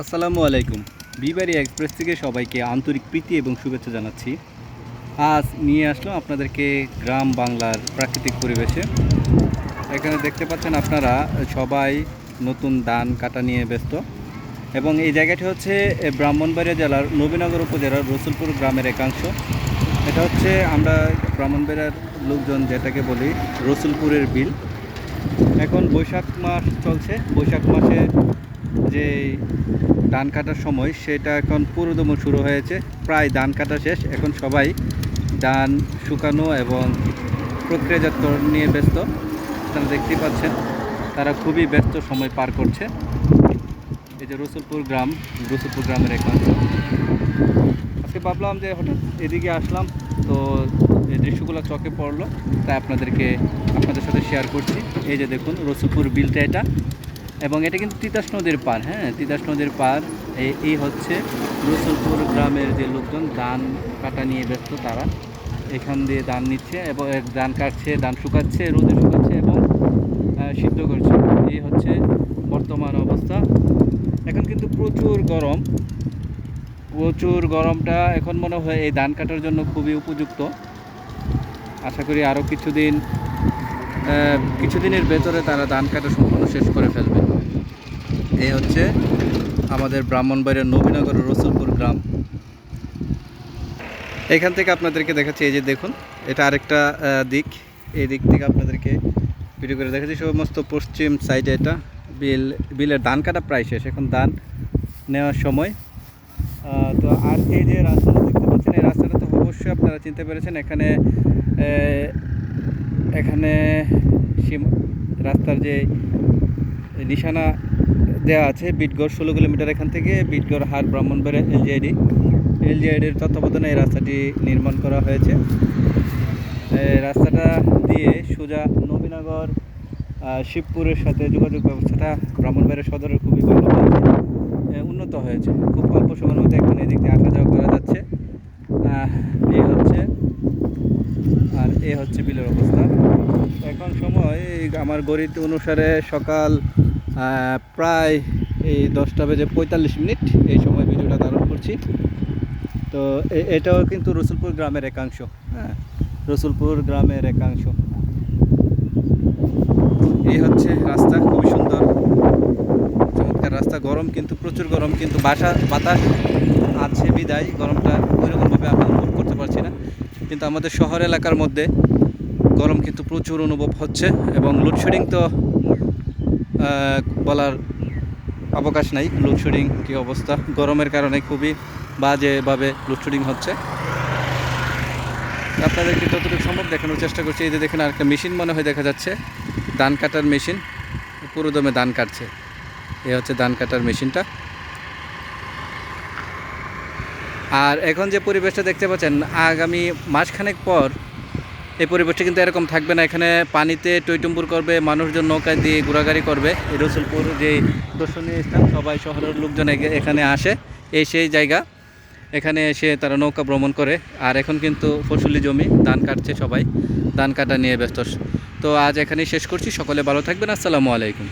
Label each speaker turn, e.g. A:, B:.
A: আসসালামু আলাইকুম। বিবাড়ি এক্সপ্রেস থেকে সবাইকে আন্তরিক প্রীতি এবং শুভেচ্ছা জানাচ্ছি। আজ নিয়ে আসলাম আপনাদেরকে গ্রাম বাংলার প্রাকৃতিক পরিবেশে। এখানে দেখতে পাচ্ছেন আপনারা সবাই নতুন ধান কাটা নিয়ে ব্যস্ত, এবং এই জায়গাটি হচ্ছে ব্রাহ্মণবাড়িয়া জেলার নবীনগর উপজেলার রসুলপুর গ্রামের একাংশ। এটা হচ্ছে আমরা ব্রাহ্মণবাড়িয়ার লোকজন যেটাকে বলি রসুলপুরের বিল। এখন বৈশাখ মাস চলছে, বৈশাখ মাসে যে ধান কাটার সময় সেটা এখন পুরোদম শুরু হয়েছে, প্রায় ধান কাটা শেষ। এখন সবাই ধান শুকানো এবং প্রক্রিয়াজাতকরণ নিয়ে ব্যস্ত। আপনারা দেখতেই পাচ্ছেন তারা খুবই ব্যস্ত সময় পার করছে। এই যে রসুলপুর গ্রামের একাংশ। আজকে ভাবলাম যে হঠাৎ এদিকে আসলাম, তো এই দৃশ্যগুলো চোখে পড়লো, তাই আপনাদের সাথে শেয়ার করছি। এই যে দেখুন রসুলপুর বিলটা এটা, এবং এটা কিন্তু তিতাস নদীর পার। হ্যাঁ, তিতাস নদীর পার। এই হচ্ছে রসুলপুর গ্রামের যে লোকজন ধান কাটা নিয়ে ব্যস্ত, তারা এখান দিয়ে ধান নিচ্ছে এবং ধান কাটছে, ধান শুকাচ্ছে, রোদে শুকাচ্ছে এবং সিদ্ধ করছে। এই হচ্ছে বর্তমান অবস্থা। এখন কিন্তু প্রচুর গরমটা এখন মনে হয় এই ধান কাটার জন্য খুবই উপযুক্ত। আশা করি আরও কিছুদিনের ভেতরে তারা ধান কাটা সম্পূর্ণ শেষ করে ফেলবে। এই হচ্ছে আমাদের ব্রাহ্মণবাড়িয়ার নবীনগর রসুলপুর গ্রাম। এখান থেকে আপনাদেরকে দেখাচ্ছি, এই যে দেখুন এটা আরেকটা দিক। এই দিক থেকে আপনাদেরকে ভিডিও করে দেখাচ্ছি। সমস্ত পশ্চিম সাইডে এটা বিলের ধান কাটা প্রায় শেষ, এখন ধান নেওয়ার সময়। তো আর এই যে রাস্তাটা দেখতে পাচ্ছেন, এই রাস্তাটা তো অবশ্যই আপনারা চিনতে পেরেছেন। এখানে রাস্তার যে নিশানা দেওয়া আছে, বিটগড় 16 কিলোমিটার এখান থেকে বিটগড় হাট ব্রাহ্মণবাড়িয়া এলজিআইডির তত্ত্বাবধানে এই রাস্তাটি নির্মাণ করা হয়েছে। রাস্তাটা দিয়ে সোজা নবীনগর শিবপুরের সাথে যোগাযোগ ব্যবস্থাটা ব্রাহ্মণবাড়িয়া সদরের খুবই ভালো হয়েছে, উন্নত হয়েছে। খুব অল্প সময়ের মধ্যে এখানে এদিক দিয়ে আসা যাওয়া করা যাচ্ছে। এই হচ্ছে বিলের অবস্থা। এখন সময় আমার গণিত অনুসারে সকাল প্রায় এই 10:45 এই সময় ভিডিওটা ধারণ করছি। তো এটাও কিন্তু রসুলপুর গ্রামের একাংশ। হ্যাঁ, রসুলপুর গ্রামের একাংশ। এই হচ্ছে রাস্তা, খুবই সুন্দর চমৎকার রাস্তা। গরম কিন্তু প্রচুর গরম, কিন্তু বাতাস আছে বিদায় গরমটা ওইরকমভাবে আমি অনুভব করতে পারছি না। কিন্তু আমাদের শহর এলাকার মধ্যে গরম কিন্তু প্রচুর অনুভব হচ্ছে, এবং লোডশেডিং তো বলার অবকাশ নাই। লোডশেডিং কী অবস্থা, গরমের কারণে খুবই বাজেভাবে লোডশেডিং হচ্ছে। আপনাদেরকে যতটুকু সম্ভব দেখানোর চেষ্টা করছি। এই যে দেখুন আরেকটা মেশিন মনে হয় দেখা যাচ্ছে, ধান কাটার মেশিন, পুরোদমে ধান কাটছে। এ হচ্ছে ধান কাটার মেশিনটা। আর এখন যে পরিবেশটা দেখতে পাচ্ছেন, আগামী মাসখানেক পর এই পরিবেশটা কিন্তু এরকম থাকবে না। এখানে পানিতে টইটুম্বুর করবে, মানুষজন নৌকা দিয়ে ঘোরাঘুরি করবে। এই রসুলপুর যে দর্শনীয় স্থান, সবাই শহরের লোকজন এখানে আসে, সেই জায়গা। এখানে এসে তারা নৌকা ভ্রমণ করে। আর এখন কিন্তু ফসলি জমি, ধান কাটছে, সবাই ধান কাটা নিয়ে ব্যস্ত। তো আজ এখানেই শেষ করছি। সকলে ভালো থাকবেন। আসসালামু আলাইকুম।